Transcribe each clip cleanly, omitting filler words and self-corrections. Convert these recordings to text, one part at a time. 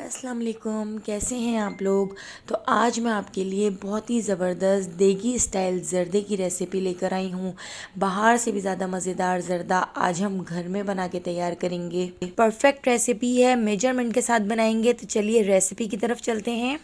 अस्सलाम वालेकुम, कैसे हैं आप लोग। तो आज मैं आपके लिए बहुत ही ज़बरदस्त देगी स्टाइल ज़र्दे की रेसिपी लेकर आई हूँ। बाहर से भी ज़्यादा मज़ेदार ज़र्दा आज हम घर में बना के तैयार करेंगे। परफेक्ट रेसिपी है, मेजरमेंट के साथ बनाएंगे। तो चलिए रेसिपी की तरफ चलते हैं।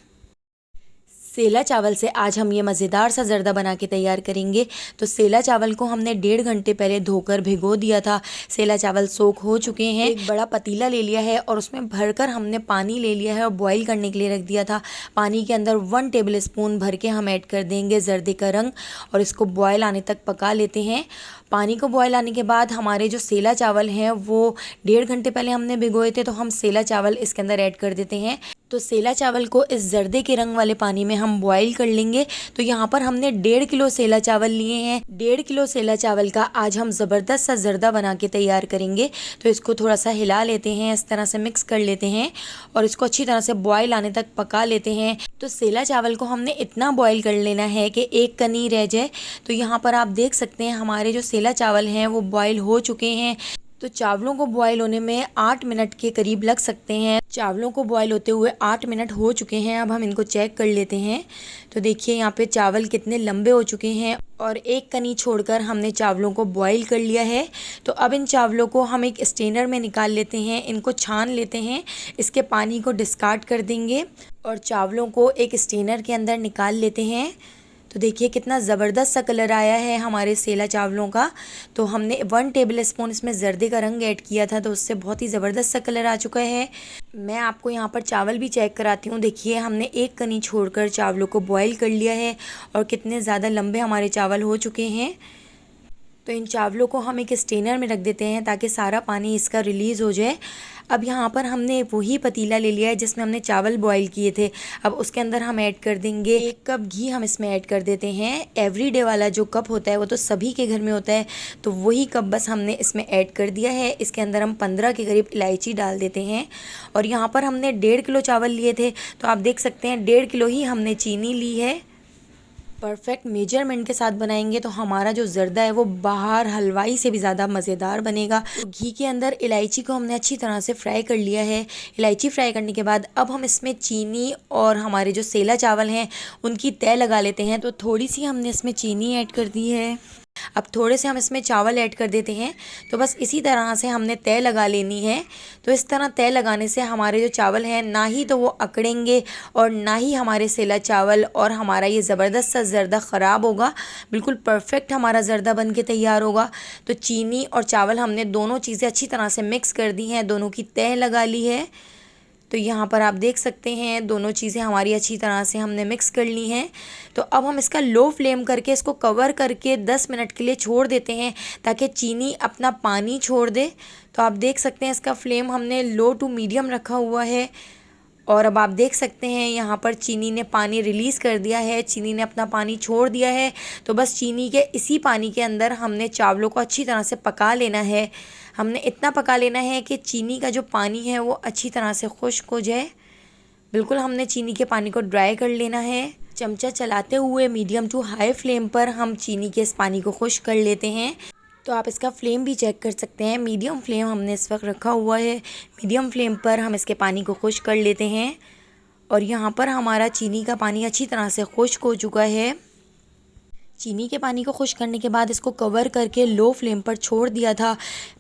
सेला चावल से आज हम ये मज़ेदार सा ज़र्दा बना के तैयार करेंगे। तो सेला चावल को हमने 1.5 घंटे पहले धोकर भिगो दिया था। सेला चावल सोख हो चुके हैं। एक बड़ा पतीला ले लिया है और उसमें भरकर हमने पानी ले लिया है और बॉईल करने के लिए रख दिया था। पानी के अंदर 1 टेबल स्पून भर के हम ऐड कर देंगे ज़र्दे का रंग और इसको बॉयल आने तक पका लेते हैं। पानी को बॉयल आने के बाद हमारे जो सेला चावल हैं वो 1.5 घंटे पहले हमने भिगोए थे, तो हम सेला चावल इसके अंदर ऐड कर देते हैं। तो सेला चावल को इस ज़र्दे के रंग वाले पानी में हम बॉईल कर लेंगे। तो यहाँ पर हमने 1.5 किलो सेला चावल लिए हैं। 1.5 किलो सेला चावल का आज हम ज़बरदस्त सा ज़र्दा बना के तैयार करेंगे। तो इसको थोड़ा सा हिला लेते हैं, इस तरह से मिक्स कर लेते हैं और इसको अच्छी तरह से बॉईल आने तक पका लेते हैं। तो सेला चावल को हमने इतना बॉईल कर लेना है कि एक कनी रह जाए। तो यहाँ पर आप देख सकते हैं हमारे जो सेला चावल हैं वो बॉईल हो चुके हैं। तो चावलों को बॉईल होने में 8 मिनट के करीब लग सकते हैं। चावलों को बॉईल होते हुए 8 मिनट हो चुके हैं। अब हम इनको चेक कर लेते हैं। तो देखिए यहाँ पे चावल कितने लंबे हो चुके हैं और एक कनी छोड़कर हमने चावलों को बॉईल कर लिया है। तो अब इन चावलों को हम एक स्ट्रेनर में निकाल लेते हैं, इनको छान लेते हैं, इसके पानी को डिस्कार्ड कर देंगे और चावलों को एक स्ट्रेनर के अंदर निकाल लेते हैं। तो देखिए कितना ज़बरदस्त सा कलर आया है हमारे सेला चावलों का। तो हमने 1 टेबल स्पून इसमें ज़र्दे का रंग ऐड किया था, तो उससे बहुत ही ज़बरदस्त सा कलर आ चुका है। मैं आपको यहाँ पर चावल भी चेक कराती हूँ। देखिए हमने एक कनी छोड़कर चावलों को बॉईल कर लिया है और कितने ज़्यादा लंबे हमारे चावल हो चुके हैं। तो इन चावलों को हम एक स्ट्रेनर में रख देते हैं ताकि सारा पानी इसका रिलीज़ हो जाए। अब यहाँ पर हमने वही पतीला ले लिया है जिसमें हमने चावल बॉईल किए थे। अब उसके अंदर हम ऐड कर देंगे 1 कप घी। हम इसमें ऐड कर देते हैं। एवरीडे वाला जो कप होता है वो तो सभी के घर में होता है, तो वही कप बस हमने इसमें ऐड कर दिया है। इसके अंदर हम 15 के करीब इलायची डाल देते हैं। और यहाँ पर हमने 1.5 किलो चावल लिए थे, तो आप देख सकते हैं 1.5 किलो ही हमने चीनी ली है। परफेक्ट मेजरमेंट के साथ बनाएंगे तो हमारा जो ज़र्दा है वो बाहर हलवाई से भी ज़्यादा मज़ेदार बनेगा। तो घी के अंदर इलायची को हमने अच्छी तरह से फ्राई कर लिया है। इलायची फ्राई करने के बाद अब हम इसमें चीनी और हमारे जो सेला चावल हैं उनकी तह लगा लेते हैं। तो थोड़ी सी हमने इसमें चीनी ऐड कर दी है। अब थोड़े से हम इसमें चावल ऐड कर देते हैं। तो बस इसी तरह से हमने तय लगा लेनी है। तो इस तरह तय लगाने से हमारे जो चावल हैं ना ही तो वो अकड़ेंगे और ना ही हमारे सेला चावल और हमारा ये ज़बरदस्त सा ज़र्दा ख़राब होगा। बिल्कुल परफेक्ट हमारा ज़र्दा बन के तैयार होगा। तो चीनी और चावल हमने दोनों चीज़ें अच्छी तरह से मिक्स कर दी हैं, दोनों की तय लगा ली है। तो यहाँ पर आप देख सकते हैं दोनों चीज़ें हमारी अच्छी तरह से हमने मिक्स कर ली हैं। तो अब हम इसका लो फ्लेम करके इसको कवर करके 10 मिनट के लिए छोड़ देते हैं ताकि चीनी अपना पानी छोड़ दे। तो आप देख सकते हैं इसका फ्लेम हमने लो टू मीडियम रखा हुआ है और अब आप देख सकते हैं यहाँ पर चीनी ने पानी रिलीज़ कर दिया है, चीनी ने अपना पानी छोड़ दिया है। तो बस चीनी के इसी पानी के अंदर हमने चावलों को अच्छी तरह से पका लेना है। हमने इतना पका लेना है कि चीनी का जो पानी है वो अच्छी तरह से खुश्क हो जाए। बिल्कुल हमने चीनी के पानी को ड्राई कर लेना है। चमचा चलाते हुए मीडियम टू हाई फ्लेम पर हम चीनी के इस पानी को खुश्क कर लेते हैं। तो आप इसका फ्लेम भी चेक कर सकते हैं। मीडियम फ्लेम हमने इस वक्त रखा हुआ है। मीडियम फ्लेम पर हम इसके पानी को खुश्क कर लेते हैं और यहाँ पर हमारा चीनी का पानी अच्छी तरह से खुश्क हो चुका है। चीनी के पानी को खुश्क करने के बाद इसको कवर करके लो फ्लेम पर छोड़ दिया था।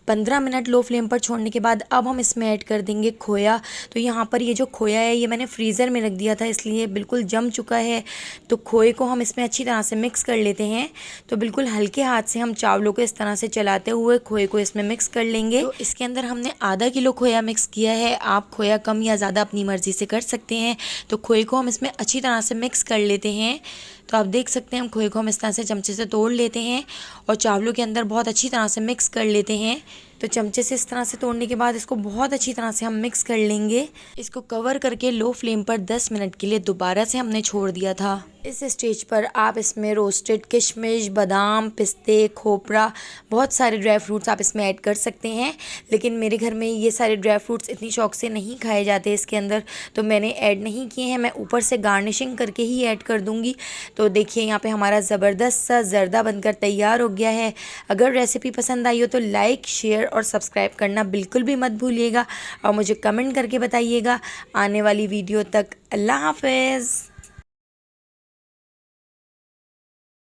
15 मिनट लो फ्लेम पर छोड़ने के बाद अब हम इसमें ऐड कर देंगे खोया। तो यहाँ पर ये जो खोया है ये मैंने फ्रीज़र में रख दिया था, इसलिए बिल्कुल जम चुका है। तो खोए को हम इसमें अच्छी तरह से मिक्स कर लेते हैं। तो बिल्कुल हल्के हाथ से हम चावलों को इस तरह से चलाते हुए खोए को इसमें मिक्स कर लेंगे। तो इसके अंदर हमने आधा किलो खोया मिक्स किया है। आप खोया कम या ज़्यादा अपनी मर्ज़ी से कर सकते हैं। तो खोए को हम इसमें अच्छी तरह से मिक्स कर लेते हैं। तो आप देख सकते हैं हम खोए को हम इस तरह से चमचे से तोड़ लेते हैं और चावलों के अंदर बहुत अच्छी तरह से मिक्स कर लेते हैं। तो चमचे से इस तरह से तोड़ने के बाद इसको बहुत अच्छी तरह से हम मिक्स कर लेंगे। इसको कवर करके लो फ्लेम पर 10 मिनट के लिए दोबारा से हमने छोड़ दिया था। इस स्टेज पर आप इसमें रोस्टेड किशमिश, बादाम, पिस्ते, खोपरा, बहुत सारे ड्राई फ्रूट्स आप इसमें ऐड कर सकते हैं। लेकिन मेरे घर में ये सारे ड्राई फ्रूट्स इतनी शौक से नहीं खाए जाते इसके अंदर, तो मैंने ऐड नहीं किए हैं। मैं ऊपर से गार्निशिंग करके ही ऐड कर दूँगी। तो देखिए यहाँ पे हमारा ज़बरदस्त सा ज़र्दा बनकर तैयार हो गया है। अगर रेसिपी पसंद आई हो तो लाइक, शेयर और सब्सक्राइब करना बिल्कुल भी मत भूलिएगा और मुझे कमेंट करके बताइएगा। आने वाली वीडियो तक अल्लाह हाफ़िज़।